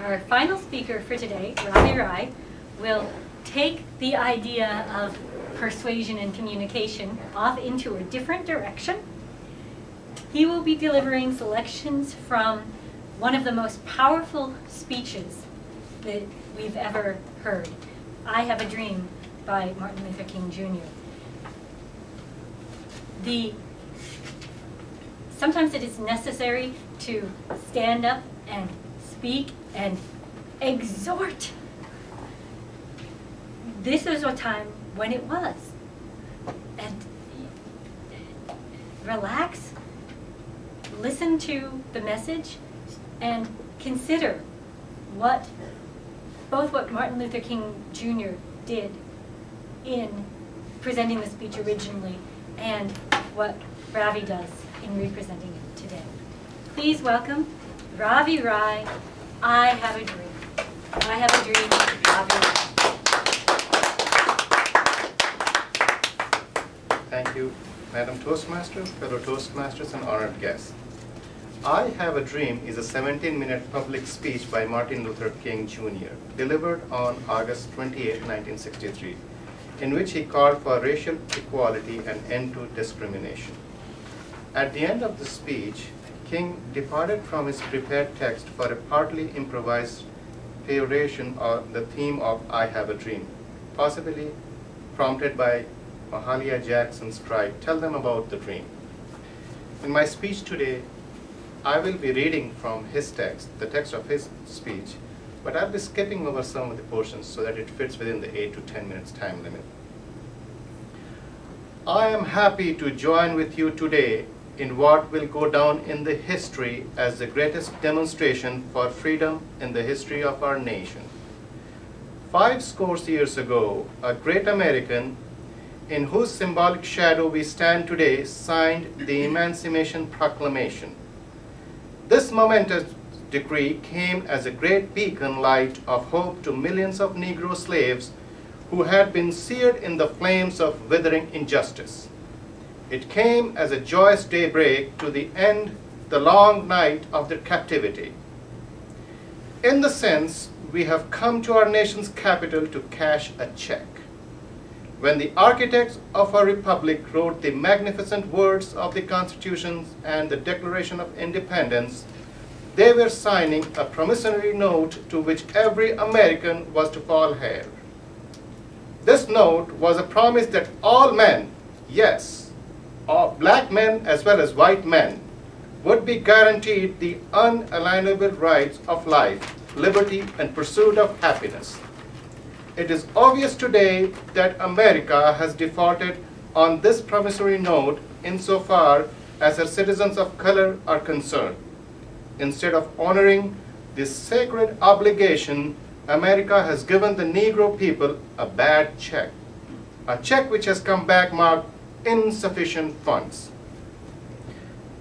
Our final speaker for today, Ravi, will take the idea of persuasion and communication off into a different direction. He will be delivering selections from one of the most powerful speeches that we've ever heard, I Have a Dream by Martin Luther King Jr. Sometimes it is necessary to stand up and speak and exhort. This is a time when it was. And relax, listen to the message, and consider both what Martin Luther King Jr. did in presenting the speech originally and what Ravi does in representing it today. Please welcome Ravi Rai, I Have a Dream. I Have a Dream, Ravi Rai. Thank you, Madam Toastmaster, fellow Toastmasters, and honored guests. I Have a Dream is a 17-minute public speech by Martin Luther King Jr., delivered on August 28, 1963, in which he called for racial equality and end to discrimination. At the end of the speech, King departed from his prepared text for a partly improvised peroration on the theme of I Have a Dream, possibly prompted by Mahalia Jackson's cry, "Tell them about the dream." In my speech today, I will be reading from his text, the text of his speech, but I'll be skipping over some of the portions so that it fits within the 8 to 10 minutes time limit. I am happy to join with you today in what will go down in the history as the greatest demonstration for freedom in the history of our nation. 50 years ago, a great American, in whose symbolic shadow we stand today, signed the Emancipation Proclamation. This momentous decree came as a great beacon light of hope to millions of Negro slaves who had been seared in the flames of withering injustice. It came as a joyous daybreak to end the long night of their captivity. In the sense, we have come to our nation's capital to cash a check. When the architects of our republic wrote the magnificent words of the Constitution and the Declaration of Independence, they were signing a promissory note to which every American was to fall heir. This note was a promise that all men, yes, all black men as well as white men, would be guaranteed the unalienable rights of life, liberty, and pursuit of happiness. It is obvious today that America has defaulted on this promissory note insofar as her citizens of color are concerned. Instead of honoring this sacred obligation, America has given the Negro people a bad check, a check which has come back marked insufficient funds.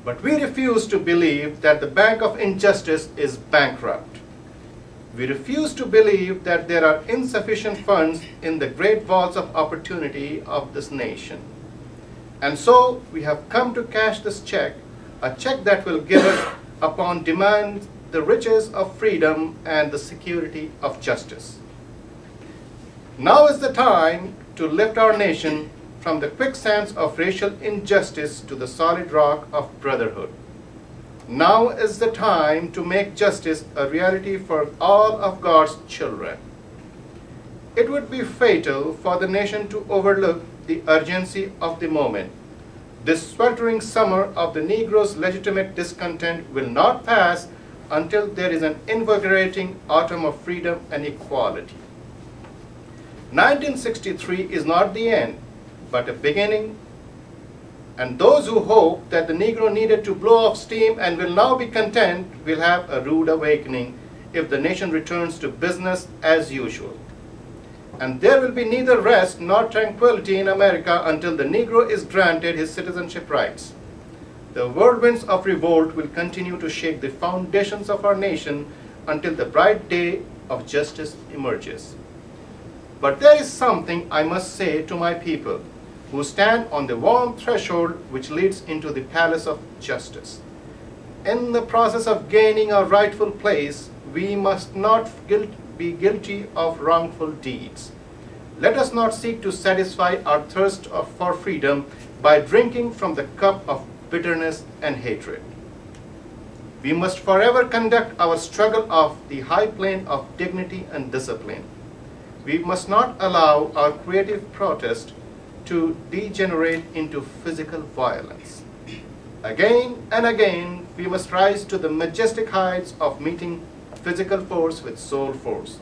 But we refuse to believe that the Bank of Injustice is bankrupt. We refuse to believe that there are insufficient funds in the great vaults of opportunity of this nation. And so we have come to cash this check, a check that will give us upon demand the riches of freedom and the security of justice. Now is the time to lift our nation from the quicksands of racial injustice to the solid rock of brotherhood. Now is the time to make justice a reality for all of God's children. It would be fatal for the nation to overlook the urgency of the moment. This sweltering summer of the Negro's legitimate discontent will not pass until there is an invigorating autumn of freedom and equality. 1963 is not the end, but a beginning, and those who hope that the Negro needed to blow off steam and will now be content will have a rude awakening if the nation returns to business as usual. And there will be neither rest nor tranquility in America until the Negro is granted his citizenship rights. The whirlwinds of revolt will continue to shake the foundations of our nation until the bright day of justice emerges. But there is something I must say to my people who stand on the warm threshold which leads into the palace of justice. In the process of gaining our rightful place, we must not be guilty of wrongful deeds. Let us not seek to satisfy our thirst for freedom by drinking from the cup of bitterness and hatred. We must forever conduct our struggle off the high plane of dignity and discipline. We must not allow our creative protest to degenerate into physical violence. Again and again, we must rise to the majestic heights of meeting physical force with soul force.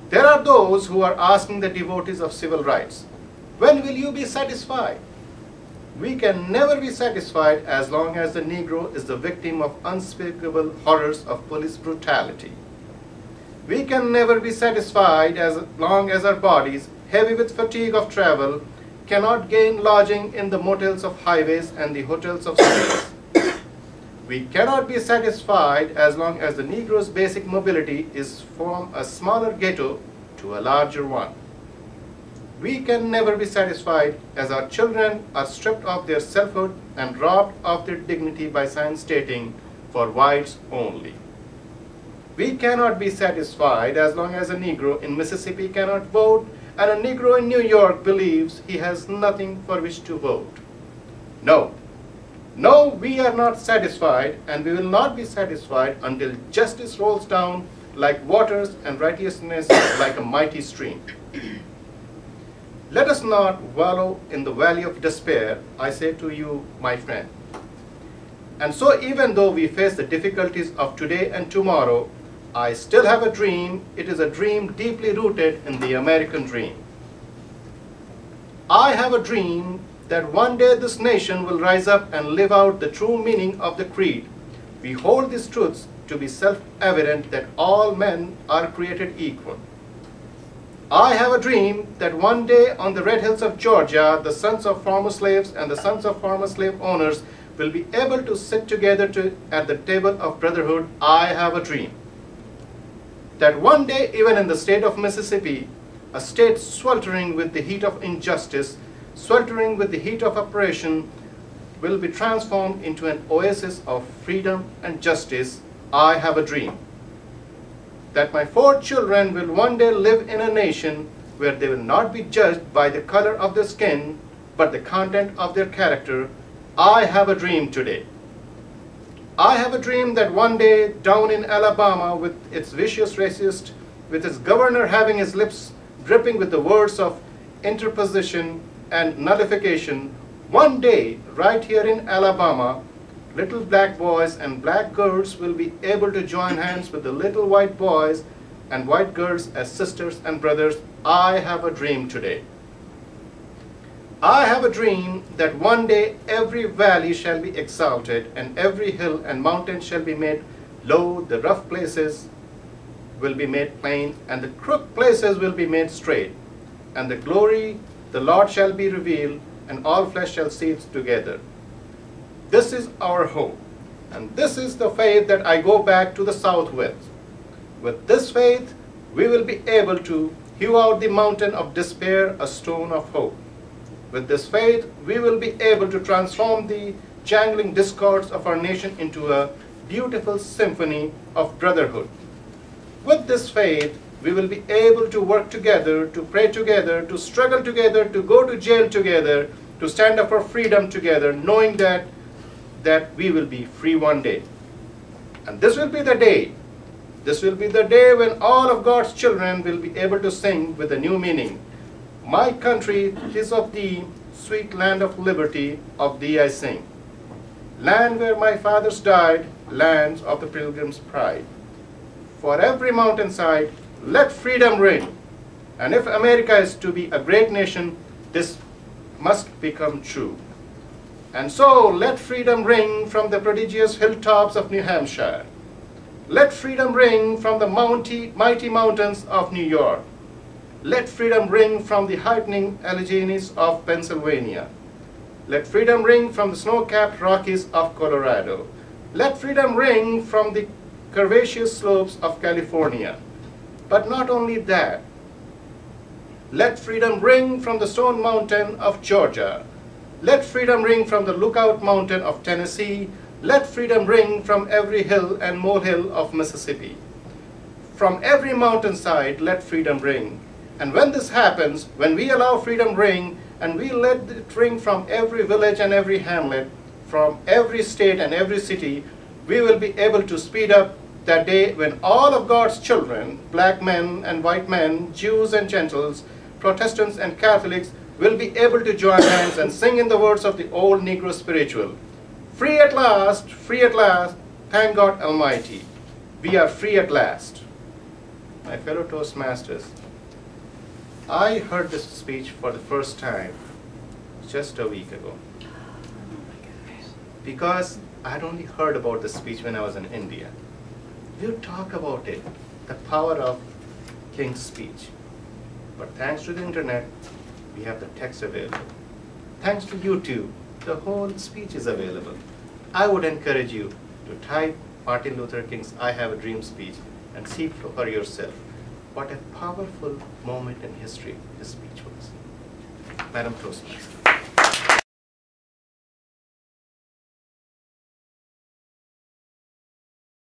There are those who are asking the devotees of civil rights, when will you be satisfied? We can never be satisfied as long as the Negro is the victim of unspeakable horrors of police brutality. We can never be satisfied as long as our bodies, heavy with fatigue of travel, cannot gain lodging in the motels of highways and the hotels of cities. We cannot be satisfied as long as the Negro's basic mobility is from a smaller ghetto to a larger one. We can never be satisfied as our children are stripped of their selfhood and robbed of their dignity by signs stating, "For whites only." We cannot be satisfied as long as a Negro in Mississippi cannot vote and a Negro in New York believes he has nothing for which to vote. No. No, we are not satisfied, and we will not be satisfied until justice rolls down like waters and righteousness like a mighty stream. Let us not wallow in the valley of despair, I say to you, my friend. And so even though we face the difficulties of today and tomorrow, I still have a dream. It is a dream deeply rooted in the American dream. I have a dream that one day this nation will rise up and live out the true meaning of the creed. We hold these truths to be self-evident that all men are created equal. I have a dream that one day on the red hills of Georgia, the sons of former slaves and the sons of former slave owners will be able to sit together at the table of brotherhood. I have a dream that one day, even in the state of Mississippi, a state sweltering with the heat of injustice, sweltering with the heat of oppression, will be transformed into an oasis of freedom and justice. I have a dream that my 4 children will one day live in a nation where they will not be judged by the color of their skin, but the content of their character. I have a dream today. I have a dream that one day down in Alabama, with its vicious racist, with its governor having his lips dripping with the words of interposition and nullification, one day right here in Alabama, little black boys and black girls will be able to join hands with the little white boys and white girls as sisters and brothers. I have a dream today. I have a dream that one day every valley shall be exalted and every hill and mountain shall be made low, the rough places will be made plain and the crooked places will be made straight, and the glory the Lord shall be revealed and all flesh shall see it together. This is our hope, and this is the faith that I go back to the South with. With this faith, we will be able to hew out the mountain of despair a stone of hope. With this faith, we will be able to transform the jangling discords of our nation into a beautiful symphony of brotherhood. With this faith, we will be able to work together, to pray together, to struggle together, to go to jail together, to stand up for freedom together, knowing that we will be free one day. And this will be the day. This will be the day when all of God's children will be able to sing with a new meaning. My country, 'tis of thee, sweet land of liberty, of thee I sing. Land where my fathers died, lands of the pilgrim's pride. For every mountainside, let freedom ring. And if America is to be a great nation, this must become true. And so let freedom ring from the prodigious hilltops of New Hampshire. Let freedom ring from the mighty mountains of New York. Let freedom ring from the heightening Alleghenies of Pennsylvania. Let freedom ring from the snow-capped Rockies of Colorado. Let freedom ring from the curvaceous slopes of California. But not only that, let freedom ring from the Stone Mountain of Georgia. Let freedom ring from the Lookout Mountain of Tennessee. Let freedom ring from every hill and molehill of Mississippi. From every mountainside, let freedom ring. And when this happens, when we allow freedom ring, and we let it ring from every village and every hamlet, from every state and every city, we will be able to speed up that day when all of God's children, black men and white men, Jews and Gentiles, Protestants and Catholics, will be able to join hands and sing in the words of the old Negro spiritual. Free at last, thank God Almighty. We are free at last. My fellow Toastmasters, I heard this speech for the first time just a week ago. Because I'd only heard about this speech when I was in India. We'll talk about it, the power of King's speech. But thanks to the internet, we have the text available. Thanks to YouTube, the whole speech is available. I would encourage you to type Martin Luther King's I Have a Dream speech and see for yourself what a powerful moment in history his speech was. Madam Toastmaster.